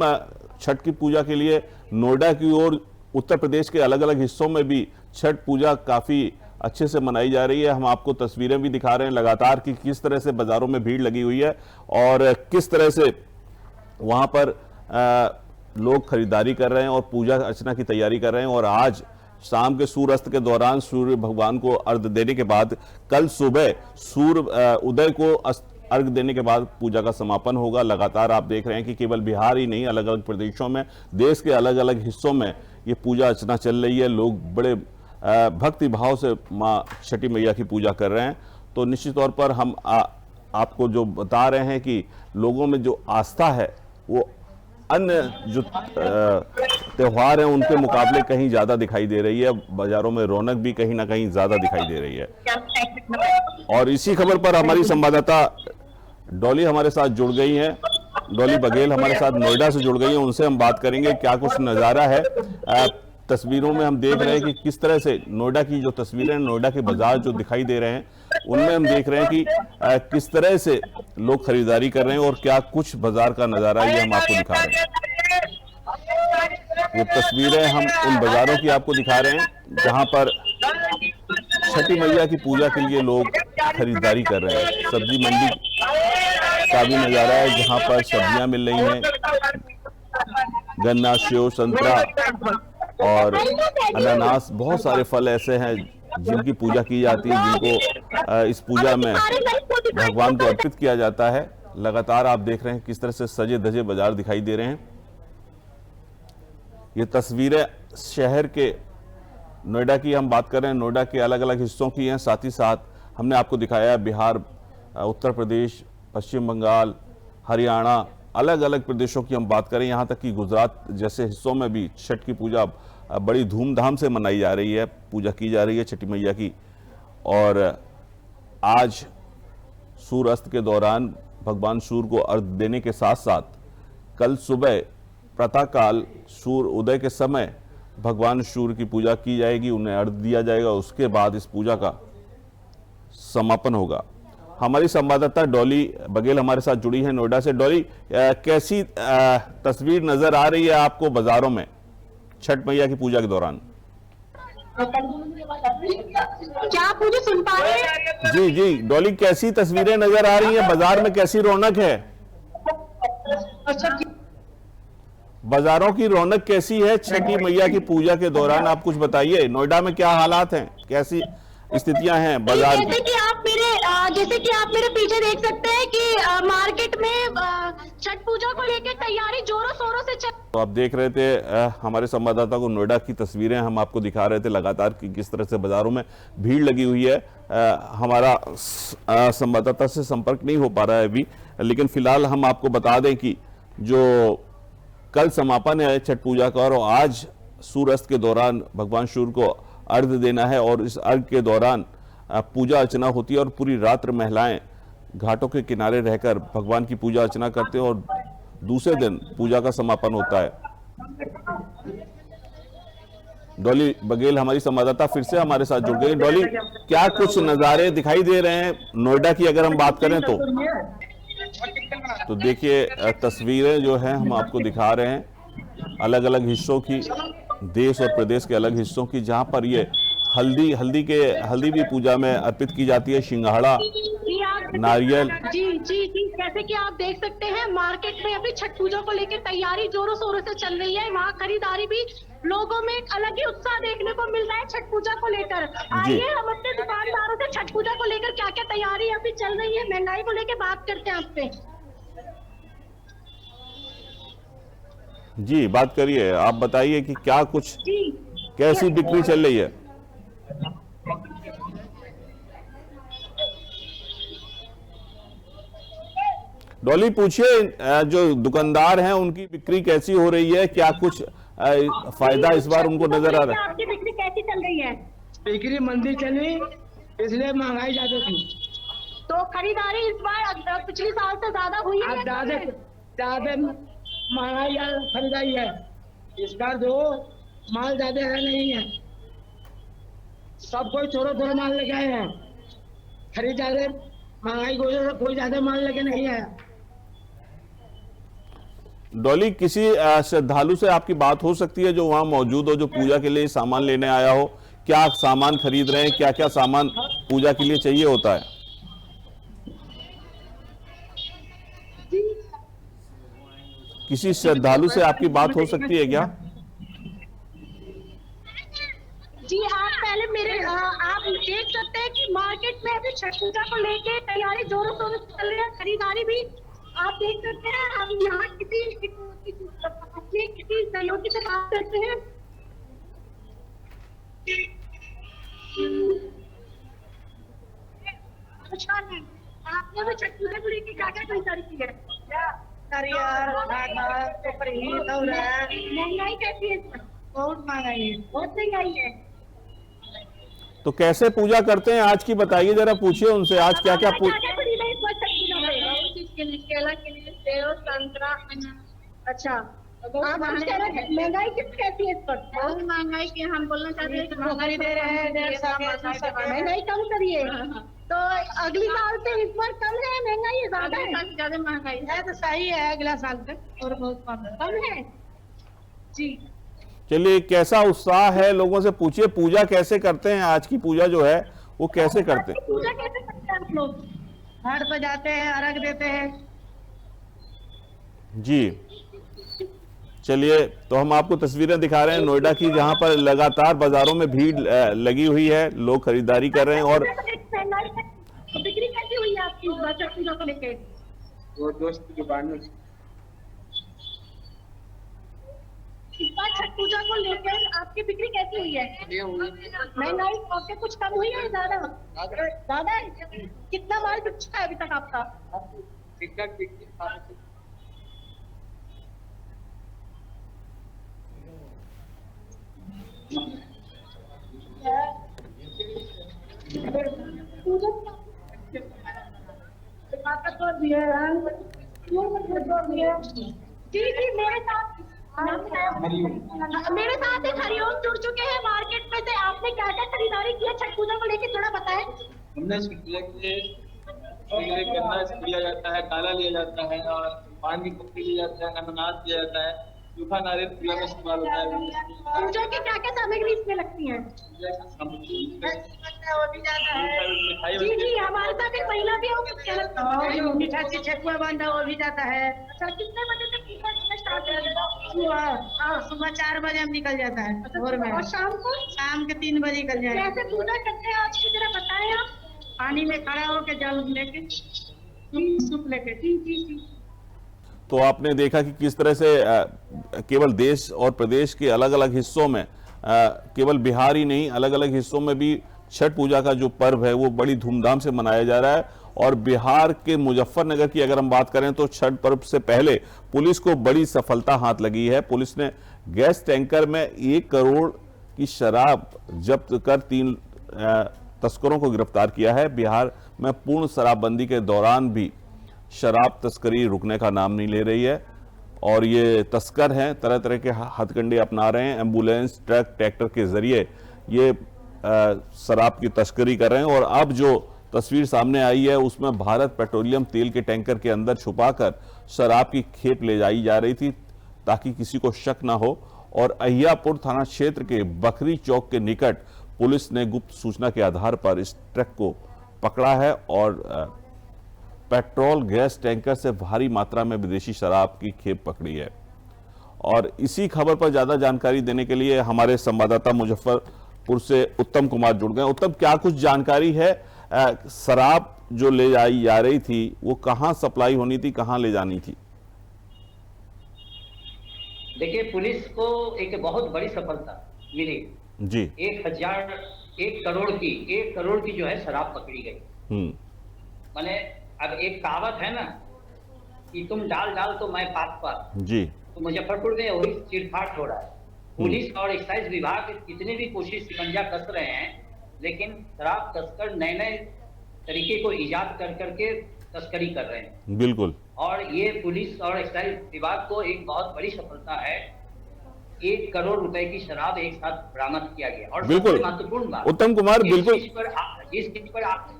छठ की पूजा के लिए नोएडा की ओर। उत्तर प्रदेश के अलग अलग हिस्सों में भी छठ पूजा काफ़ी अच्छे से मनाई जा रही है। हम आपको तस्वीरें भी दिखा रहे हैं लगातार कि किस तरह से बाज़ारों में भीड़ लगी हुई है और किस तरह से वहाँ पर लोग खरीदारी कर रहे हैं और पूजा अर्चना की तैयारी कर रहे हैं। और आज शाम के सूर्यास्त के दौरान सूर्य भगवान को अर्घ देने के बाद कल सुबह सूर्य उदय को अर्घ देने के बाद पूजा का समापन होगा। लगातार आप देख रहे हैं कि केवल बिहार ही नहीं, अलग अलग प्रदेशों में, देश के अलग अलग हिस्सों में ये पूजा अर्चना चल रही है। लोग बड़े भक्ति भाव से माँ छठी मैया की पूजा कर रहे हैं। तो निश्चित तौर पर हम आपको जो बता रहे हैं कि लोगों में जो आस्था है वो अन्य जो त्योहार हैं उनके मुकाबले कहीं ज़्यादा दिखाई दे रही है। बाजारों में रौनक भी कहीं ना कहीं ज़्यादा दिखाई दे रही है। और इसी खबर पर हमारी संवाददाता डॉली हमारे साथ जुड़ गई हैं। डॉली बघेल हमारे साथ नोएडा से जुड़ गई हैं। उनसे हम बात करेंगे क्या कुछ नज़ारा है। तस्वीरों में हम देख रहे हैं कि किस तरह से नोएडा की जो तस्वीरें, नोएडा के बाजार जो दिखाई दे रहे हैं, उनमें हम देख रहे हैं कि किस तरह से लोग खरीदारी कर रहे हैं और क्या कुछ बाजार का नज़ारा ये हम आपको दिखा रहे हैं। ये तस्वीरें हम उन बाजारों की आपको दिखा रहे हैं जहां पर छठी मैया की पूजा के लिए लोग खरीदारी कर रहे हैं। सब्जी मंडी का भी नज़ारा है जहां पर सब्जियां मिल रही हैं। गन्ना, सेव, संतरा और अनानास, बहुत सारे फल ऐसे हैं जिनकी पूजा की जाती है, जिनको इस पूजा में भगवान को अर्पित किया जाता है। लगातार आप देख रहे हैं किस तरह से सजे धजे बाजार दिखाई दे रहे हैं। ये तस्वीरें शहर के नोएडा की हम बात कर रहे हैं, नोएडा के अलग अलग हिस्सों की हैं। साथ ही साथ हमने आपको दिखाया है बिहार, उत्तर प्रदेश, पश्चिम बंगाल, हरियाणा, अलग अलग प्रदेशों की हम बात करें, यहाँ तक कि गुजरात जैसे हिस्सों में भी छठ की पूजा बड़ी धूमधाम से मनाई जा रही है, पूजा की जा रही है छठी मैया की। और आज सूर्यास्त के दौरान भगवान सूर्य को अर्घ देने के साथ साथ कल सुबह प्रातःकाल सूर्य उदय के समय भगवान सूर्य की पूजा की जाएगी, उन्हें अर्घ दिया जाएगा। उसके बाद इस पूजा का समापन होगा। हमारी संवाददाता डॉली बघेल हमारे साथ जुड़ी है नोएडा से। डॉली, कैसी तस्वीर नजर आ रही है आपको बाजारों में छठ मैया की पूजा के दौरान? क्या आप मुझे सुन पा रहे हैं? जी जी डॉली, कैसी तस्वीरें नजर आ रही हैं? बाजार में कैसी रौनक है? बाजारों की रौनक कैसी है छठी मैया की पूजा के दौरान? आप कुछ बताइए, नोएडा में क्या हालात हैं, कैसी स्थितियां हैं बाजार की? जैसे कि आप मेरे पीछे देख सकते हैं कि मार्केट में छठ पूजा को लेकर तैयारी जोरों शोरों से चल। तो आप देख रहे थे हमारे संवाददाता को नोएडा की तस्वीरें हम आपको दिखा रहे थे लगातार कि किस तरह से बाजारों में भीड़ लगी हुई है। हमारा संवाददाता से संपर्क नहीं हो पा रहा है अभी, लेकिन फिलहाल हम आपको बता दें कि जो कल समापन है छठ पूजा का और आज सूर्यास्त के दौरान भगवान सूर्य को अर्घ देना है और इस अर्घ के दौरान पूजा अर्चना होती है और पूरी रात महिलाएं घाटों के किनारे रहकर भगवान की पूजा अर्चना करते हैं और दूसरे दिन पूजा का समापन होता है। डॉली बघेल हमारी संवाददाता फिर से हमारे साथ जुड़ गई। डॉली, क्या कुछ नज़ारे दिखाई दे रहे हैं नोएडा की अगर हम बात करें तो देखिए तस्वीरें जो हैं हम आपको दिखा रहे हैं अलग अलग हिस्सों की, देश और प्रदेश के अलग हिस्सों की, जहां पर ये हल्दी भी पूजा में अर्पित की जाती है। सिंघाड़ा, नारियल। जी जी जी, जैसे कि आप देख सकते हैं मार्केट में अभी छठ पूजा को लेकर तैयारी जोरों शोरों से चल रही है। वहाँ खरीदारी भी, लोगों में एक अलग ही उत्साह देखने को मिल रहा है छठ पूजा को लेकर। आइए हम अपने दुकानदारों से छठ पूजा को लेकर क्या क्या तैयारी अभी चल रही है, महंगाई को लेकर बात करते हैं आपसे। जी बात करिए, आप बताइए कि क्या कुछ, कैसी बिक्री चल रही है। डॉली पूछिए जो दुकानदार हैं उनकी बिक्री कैसी हो रही है, क्या कुछ फायदा इस बार उनको नजर आ रहा है। आपकी बिक्री कैसी चल रही है? बिक्री मंदी चली, इसलिए महंगाई ज्यादा थी। तो खरीदारी इस बार पिछले साल से ज्यादा हुई है? ज्यादा महंगाई खरीदारी है इस बार, जो माल ज्यादा है नहीं है, सब कोई थोड़ा थोड़ा माल लेके आए हैं। खरीद ज्यादा, महंगाई की वजह से कोई ज्यादा माल लेके नहीं आया। डॉली, किसी श्रद्धालु से आपकी बात हो सकती है जो वहां मौजूद हो, जो पूजा के लिए सामान लेने आया हो? क्या सामान खरीद रहे हैं, क्या क्या सामान पूजा के लिए चाहिए होता है? किसी श्रद्धालु से आपकी बात हो सकती है क्या? जी आप पहले आप देख सकते हैं कि मार्केट में अभी छठ पूजा को लेके तैयारी जोरों शोरों से चल रही है। खरीदारी भी आप देख सकते हैं। हम यहाँ किसी सहयोगी से बात करते हैं। अच्छा मैम, आपने भी छठ पूजा को लेके क्या क्या खरीदारी की है? महंगाई कैसी है? बहुत महंगाई है, बहुत महंगाई है। तो कैसे पूजा करते हैं आज की बताइए जरा, पूछिए उनसे आज क्या क्या केला के लिए सेव, संतरा। अच्छा, महंगाई कैसी है इस पर? बहुत महंगाई की, हम बोलना चाहते हैं महंगाई दे रहे हैं, महंगाई कम करिए। तो अगली साल से इस बार कम है महंगाई, ज्यादा है? ज्यादा महंगाई है तो सही है, अगला साल तक और बहुत कम है। जी चलिए, कैसा उत्साह है लोगों से पूछिए, पूजा कैसे करते हैं, आज की पूजा जो है वो कैसे करते हैं? पूजा कैसे करते हैं आप लोग? घाट पर जाते हैं, अर्घ देते हैं। जी चलिए, तो हम आपको तस्वीरें दिखा रहे हैं नोएडा की, जहां पर लगातार बाजारों में भीड़ लगी हुई है, लोग खरीदारी कर रहे हैं। और बिक्री कैसी हुई है आपकी छठ पूजा को लेकर? वो दोस्त की दुकान में इस बार छठ पूजा को लेकर आपकी बिक्री कैसी हुई है? महंगाई आपके कुछ कम हुई है, ज्यादा ज्यादा है? कितना माल बिक चुका है अभी तक आपका? जी जी, मेरे साथ एक हरिओम जुड़ चुके हैं मार्केट में से। आपने क्या क्या खरीदारी की है छठ पूजा को लेकर, थोड़ा बताएं। हमने छठ पूजा के लिए गन्ना लिया जाता है, काला लिया जाता है, और पान की पत्ती लिया जाता है, अनानास लिया जाता है, सूखा नारियल पूजा में इस्तेमाल होता है। पूजा की क्या क्या सामग्री इसमें लगती है? जी जी, हमारे साथ एक महिला भी है, मीठा सी ठेकुआ बांधा वो भी जाता है। अच्छा, कितने बजे से पूजा स्टार्ट है? सुबह 4 बजे हम निकल जाता है भोर में, और शाम को? शाम के 3 बजे निकल जाए। कैसे पूजा करते हैं आज की तरह बताएं आप? पानी में खड़ा होकर जल लेके, सूप लेके। जी जी जी, तो आपने देखा कि किस तरह से केवल देश और प्रदेश के अलग अलग हिस्सों में, केवल बिहार ही नहीं, अलग अलग हिस्सों में भी छठ पूजा का जो पर्व है वो बड़ी धूमधाम से मनाया जा रहा है। और बिहार के मुजफ्फरनगर की अगर हम बात करें तो छठ पर्व से पहले पुलिस को बड़ी सफलता हाथ लगी है। पुलिस ने गैस टैंकर में 1 करोड़ की शराब जब्त कर 3 तस्करों को गिरफ्तार किया है। बिहार में पूर्ण शराबबंदी के दौरान भी शराब तस्करी रुकने का नाम नहीं ले रही है, और ये तस्कर हैं तरह तरह के हथकंडे अपना रहे हैं। एम्बुलेंस, ट्रक, ट्रैक्टर के जरिए ये शराब की तस्करी कर रहे हैं। और अब जो तस्वीर सामने आई है उसमें भारत पेट्रोलियम तेल के टैंकर के अंदर छुपाकर शराब की खेप ले जाई जा रही थी ताकि किसी को शक ना हो। और अहियापुर थाना क्षेत्र के बकरी चौक के निकट पुलिस ने गुप्त सूचना के आधार पर इस ट्रक को पकड़ा है और पेट्रोल गैस टैंकर से भारी मात्रा में विदेशी शराब की खेप पकड़ी है। और इसी खबर पर ज्यादा जानकारी देने के लिए हमारे संवाददाता मुजफ्फरपुर से उत्तम कुमार जुड़ गए। उत्तम, क्या कुछ जानकारी है? शराब जो ले जाई जा रही थी वो कहां सप्लाई होनी थी, कहां ले जानी थी? देखिए, पुलिस को एक बहुत बड़ी सफलता मिली जी। 1 करोड़ की जो है शराब पकड़ी गई। माने अब एक कहावत है ना कि तुम डाल तो मैं पात जी। तो मुजफ्फरपुर में वही चिरफाड़ हो रहा है। पुलिस और एक्साइज विभाग कितने भी कोशिश शिकंजा कस रहे हैं, लेकिन शराब तस्कर नए तरीके को इजाद करके तस्करी कर रहे हैं। बिल्कुल। और ये पुलिस और एक्साइज विभाग को एक बहुत बड़ी सफलता है। 1 करोड़ रुपए की शराब एक साथ बरामद किया गया। और बिल्कुल महत्वपूर्ण बात, उत्तम कुमार, बिल्कुल इस चीज पर आप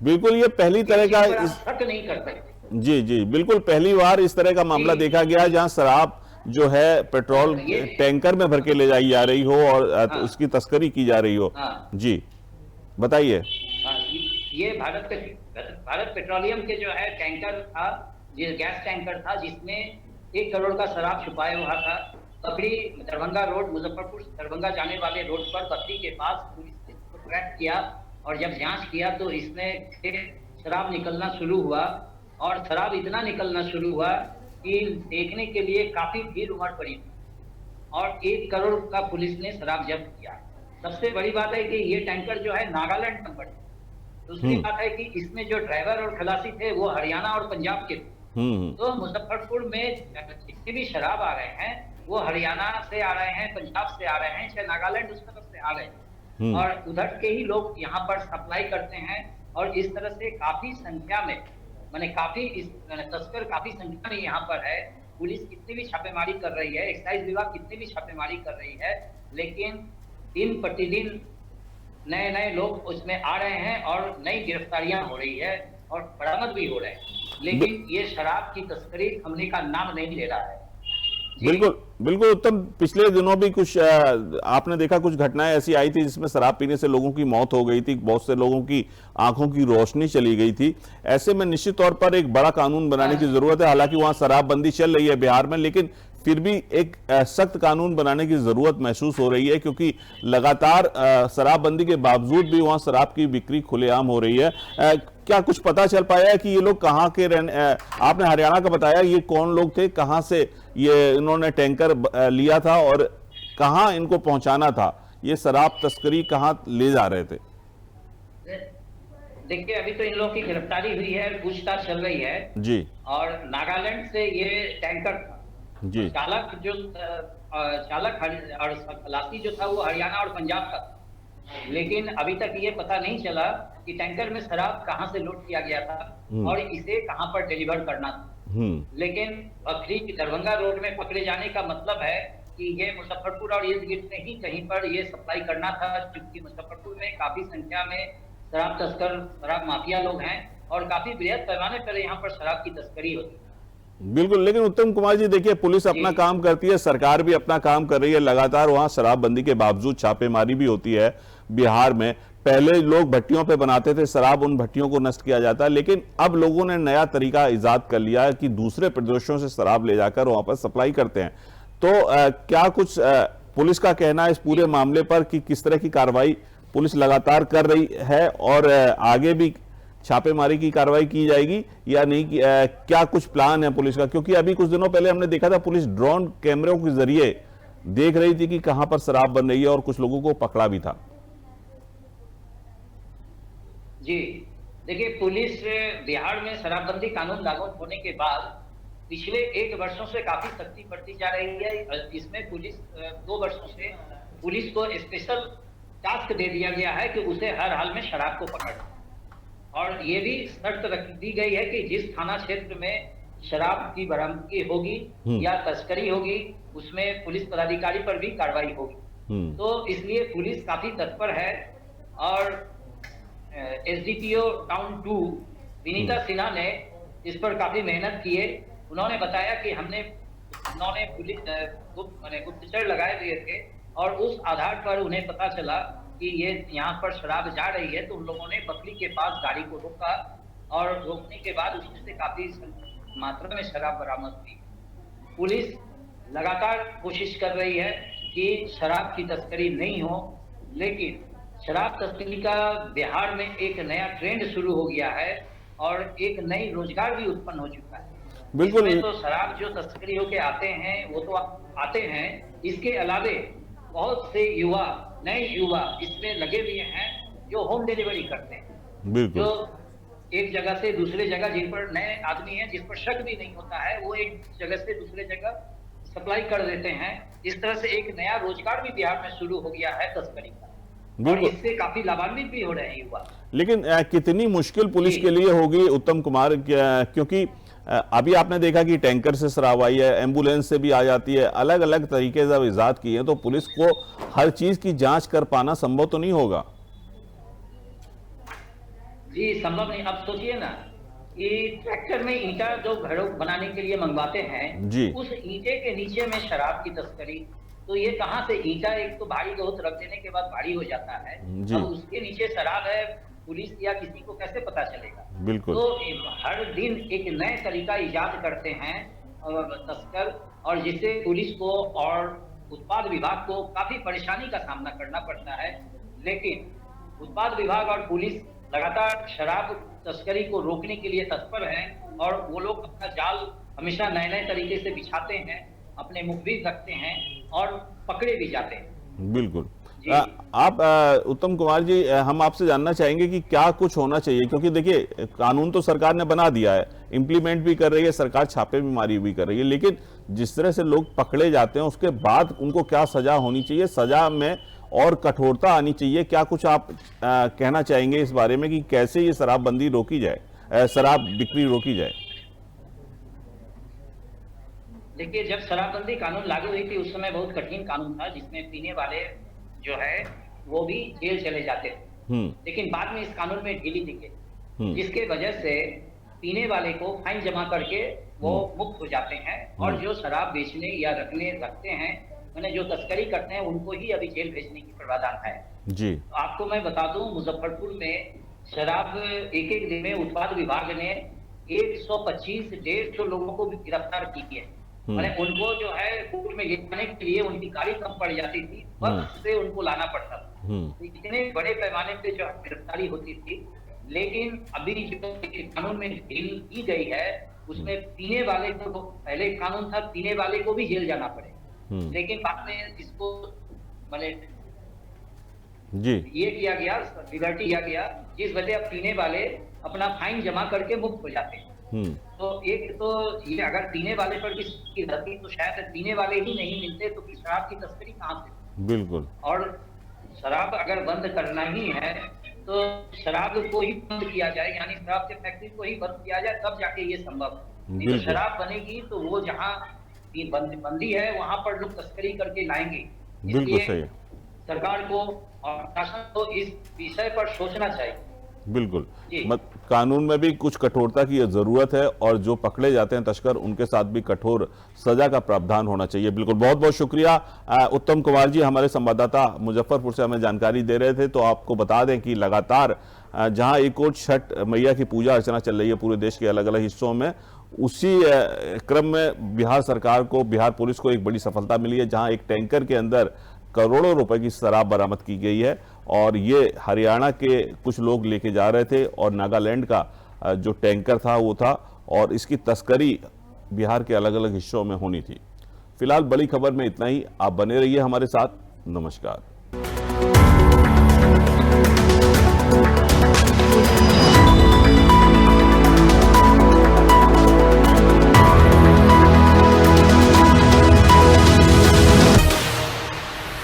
बिल्कुल ये पहली तरह का शक नहीं कर सकते। जी, बिल्कुल पहली बार इस तरह का मामला देखा गया जहां शराब जो है पेट्रोल टैंकर में भर के ले जाई जा रही हो और उसकी तस्करी की जा रही हो। जी बताइए। ये भारत पेट्रोलियम के जो है टैंकर था, गैस टैंकर था, जिसमें 1 करोड़ का शराब छुपाया हुआ था। बकरी दरभंगा रोड, मुजफ्फरपुर दरभंगा जाने वाले रोड पर बकरी के पास पुलिस ने इसको ट्रैक किया और जब जांच किया तो इसमें शराब निकलना शुरू हुआ। और शराब इतना निकलना शुरू हुआ कि देखने के लिए काफी भीड़ उमड़ पड़ी और 1 करोड़ का पुलिस ने शराब जब्त किया। सबसे बड़ी बात है कि ये टैंकर जो है नागालैंड नंबर है। दूसरी बात है कि इसमें जो ड्राइवर और खलासी थे वो हरियाणा और पंजाब के थे। तो मुजफ्फरपुर में जितने भी शराब आ रहे हैं वो हरियाणा से आ रहे हैं, पंजाब से आ रहे हैं, चाहे नागालैंड उस तरफ से आ रहे हैं और उधर के ही लोग यहाँ पर सप्लाई करते हैं। और इस तरह से काफी संख्या में तस्कर काफी संख्या में यहाँ पर है। पुलिस कितनी भी छापेमारी कर रही है, एक्साइज विभाग कितनी भी छापेमारी कर रही है, लेकिन दिन प्रतिदिन नए लोग उसमें आ रहे हैं और नई गिरफ्तारियां हो रही है और बरामद भी हो रहे हैं। लेकिन ये शराब की तस्करी थमने का नाम नहीं ले रहा है। बिल्कुल उत्तम, पिछले दिनों भी कुछ आपने देखा कुछ घटनाएं ऐसी आई थी जिसमें शराब पीने से लोगों की मौत हो गई थी, बहुत से लोगों की आंखों की रोशनी चली गई थी। ऐसे में निश्चित तौर पर एक बड़ा कानून बनाने की जरूरत है। हालांकि वहां शराबबंदी चल रही है बिहार में, लेकिन फिर भी एक सख्त कानून बनाने की जरूरत महसूस हो रही है क्योंकि लगातार शराबबंदी के बावजूद भी वहां शराब की बिक्री खुलेआम हो रही है। क्या कुछ पता चल पाया है कि ये लोग कहाँ के आपने हरियाणा का बताया, ये कौन लोग थे, कहाँ से ये इन्होंने टैंकर लिया था और कहाँ इनको पहुंचाना था, ये शराब तस्करी कहाँ ले जा रहे थे? देखिए, अभी तो इन लोगों की गिरफ्तारी हुई है, पूछताछ चल रही है जी। और नागालैंड से ये टैंकर था जी। चालक और खलासी जो था वो हरियाणा और पंजाब का था। लेकिन अभी तक ये पता नहीं चला कि टैंकर में शराब कहां से लोड किया गया था और इसे कहां पर डिलीवर करना था। लेकिन बकरी दरभंगा रोड में पकड़े जाने का मतलब है कि ये मुजफ्फरपुर और इर्द गिर्द में ही कहीं पर ये सप्लाई करना था, क्योंकि मुजफ्फरपुर में काफी संख्या में शराब तस्कर, शराब माफिया लोग हैं और काफी बृहद पैमाने पर यहाँ पर शराब की तस्करी होती है। बिल्कुल, लेकिन उत्तम कुमार जी देखिए, पुलिस अपना काम करती है, सरकार भी अपना काम कर रही है, लगातार वहां शराबबंदी के बावजूद छापेमारी भी होती है। बिहार में पहले लोग भट्टियों पे बनाते थे शराब, उन भट्टियों को नष्ट किया जाता है, लेकिन अब लोगों ने नया तरीका इजाद कर लिया है कि दूसरे प्रदेशों से शराब ले जाकर वहां पर सप्लाई करते हैं। तो क्या कुछ पुलिस का कहना है इस पूरे मामले पर कि किस तरह की कार्रवाई पुलिस लगातार कर रही है और आगे भी छापेमारी की कार्रवाई की जाएगी या नहीं? क्या कुछ प्लान है पुलिस का? क्योंकि अभी कुछ दिनों पहले हमने देखा था पुलिस ड्रोन कैमरों के जरिए देख रही थी कि कहां पर शराब बन रही है और कुछ लोगों को पकड़ा भी था। जी देखिए, पुलिस बिहार में शराबबंदी कानून लागू होने के बाद पिछले 1 वर्षों से काफी सख्ती बढ़ती जा रही है। इसमें पुलिस 2 वर्षों से पुलिस को स्पेशल टास्क दे दिया गया है कि उसे हर हाल में शराब को पकड़ना, और ये भी शर्त रख दी गई है कि जिस थाना क्षेत्र में शराब की बरामदगी होगी या तस्करी होगी उसमें पुलिस पदाधिकारी पर भी कार्रवाई होगी। तो इसलिए पुलिस काफी तत्पर है और एसडीपीओ टाउन 2 विनीता सिन्हा ने इस पर काफी मेहनत की है। उन्होंने बताया कि उन्होंने पुलिस गुप्तचर लगाए हुए थे और उस आधार पर उन्हें पता चला कि ये यहाँ पर शराब जा रही है, तो उन लोगों ने बकरी के पास गाड़ी को रोका और रोकने के बाद उसमें से काफी मात्रा में शराब बरामद हुई। पुलिस लगातार कोशिश कर रही है कि शराब की तस्करी नहीं हो, लेकिन शराब तस्करी का बिहार में एक नया ट्रेंड शुरू हो गया है और एक नई रोजगार भी उत्पन्न हो चुका है। बिल्कुल। इसमें तो शराब जो तस्करी होके आते हैं वो तो आते हैं, इसके अलावे बहुत से नए युवा इसमें लगे हुए हैं जो होम डिलीवरी करते हैं। बिल्कुल। जो एक जगह से दूसरे जगह, जिन पर नए आदमी हैं जिस पर शक भी नहीं होता है, वो एक जगह से दूसरे जगह सप्लाई कर देते हैं। इस तरह से एक नया रोजगार भी बिहार में शुरू हो गया है तस्करी का, और इससे काफी लाभान्वित भी हो रहे हैं युवा। लेकिन कितनी मुश्किल पुलिस के लिए होगी उत्तम कुमार, क्योंकि अभी आपने देखा कि टैंकर से शराब आई है, एम्बुलेंस से भी आ जाती है, अलग अलग तरीके जब इजाद किए तो पुलिस को हर चीज की जांच कर पाना संभव तो नहीं होगा। जी संभव नहीं। अब सोचिए ना कि ट्रैक्टर में ईंटा जो घरों बनाने के लिए मंगवाते हैं जी, उस ईंटे के नीचे में शराब की तस्करी, तो ये कहाँ से ईंटा एक तो भारी बहुत रख देने के बाद भारी हो जाता है, अब उसके नीचे शराब है, पुलिस या किसी को कैसे पता चलेगा। बिल्कुल। तो हर दिन एक नए तरीका इजाद करते हैं तस्कर, और जिससे पुलिस को और उत्पाद विभाग को काफी परेशानी का सामना करना पड़ता है। लेकिन उत्पाद विभाग और पुलिस लगातार शराब तस्करी को रोकने के लिए तत्पर हैं और वो लोग अपना जाल हमेशा नए नए तरीके से बिछाते हैं, अपने मुखबिर रखते हैं और पकड़े भी जाते हैं। बिल्कुल। आप उत्तम कुमार जी, हम आपसे जानना चाहेंगे कि क्या कुछ होना चाहिए, क्योंकि देखिए कानून तो सरकार ने बना दिया है, इम्प्लीमेंट भी कर रही है सरकार, छापे भी मारी भी कर रही है, लेकिन जिस तरह से लोग पकड़े जाते हैं उसके बाद उनको क्या सजा होनी चाहिए, सजा में और कठोरता आनी चाहिए, क्या कुछ आप कहना चाहेंगे इस बारे में कि कैसे ये शराबबंदी रोकी जाए, शराब बिक्री रोकी जाए? देखिए, जब शराबबंदी कानून लागू हुई थी उस समय बहुत कठिन कानून था, जिसमें पीने वाले जो है वो भी जेल चले जाते थे। लेकिन बाद में इस कानून में ढीली दिखे, जिसके वजह से पीने वाले को फाइन जमा करके वो मुक्त हो जाते हैं, और जो शराब बेचने या रखते हैं, मैंने जो तस्करी करते हैं, उनको ही अभी जेल भेजने की प्रावधान है जी। आपको मैं बता दूं, मुजफ्फरपुर में शराब एक दिन में उत्पाद विभाग ने 125-150 लोगों को भी गिरफ्तार की है। मैंने उनको जो है कोर्ट में ले जाने के लिए उनकी गाड़ी कम पड़ जाती थी, बस से उनको लाना पड़ता था। इतने बड़े पैमाने पे जो गिरफ्तारी होती थी। लेकिन अभी जो कानून में ढील की गई है उसमें पीने वाले को, पहले कानून था पीने वाले को भी जेल जाना पड़े, लेकिन बाद में इसको मैंने जी ये किया गया, लिबर्टी किया गया, जिस वजह अब पीने वाले अपना फाइन जमा करके मुक्त हो जाते हैं। तो एक तो ये अगर पीने वाले पर भी रहती तो शायद पीने वाले ही नहीं मिलते, तो शराब की तस्करी कहाँ से? बिल्कुल। और शराब अगर बंद करना ही है तो शराब को ही बंद किया जाए, यानी शराब के फैक्ट्री को ही बंद किया जाए, तब जाके ये संभव। नहीं तो शराब बनेगी तो वो जहाँ बंदी है वहां पर लोग तस्करी करके लाएंगे। बिल्कुल सही। सरकार को और प्रशासन को इस विषय पर सोचना चाहिए। बिल्कुल, कानून में भी कुछ कठोरता की जरूरत है, और जो पकड़े जाते हैं तस्कर उनके साथ भी कठोर सजा का प्रावधान होना चाहिए। बिल्कुल, बहुत बहुत शुक्रिया उत्तम कुमार जी, हमारे संवाददाता मुजफ्फरपुर से हमें जानकारी दे रहे थे। तो आपको बता दें कि लगातार जहां एक और छठ मैया की पूजा अर्चना चल रही है पूरे देश के अलग अलग हिस्सों में, उसी क्रम में बिहार सरकार को, बिहार पुलिस को एक बड़ी सफलता मिली है, जहां एक टैंकर के अंदर करोड़ों रुपए की शराब बरामद की गई है, और ये हरियाणा के कुछ लोग लेके जा रहे थे और नागालैंड का जो टैंकर था वो था, और इसकी तस्करी बिहार के अलग अलग हिस्सों में होनी थी। फिलहाल बड़ी खबर में इतना ही। आप बने रहिए हमारे साथ। नमस्कार।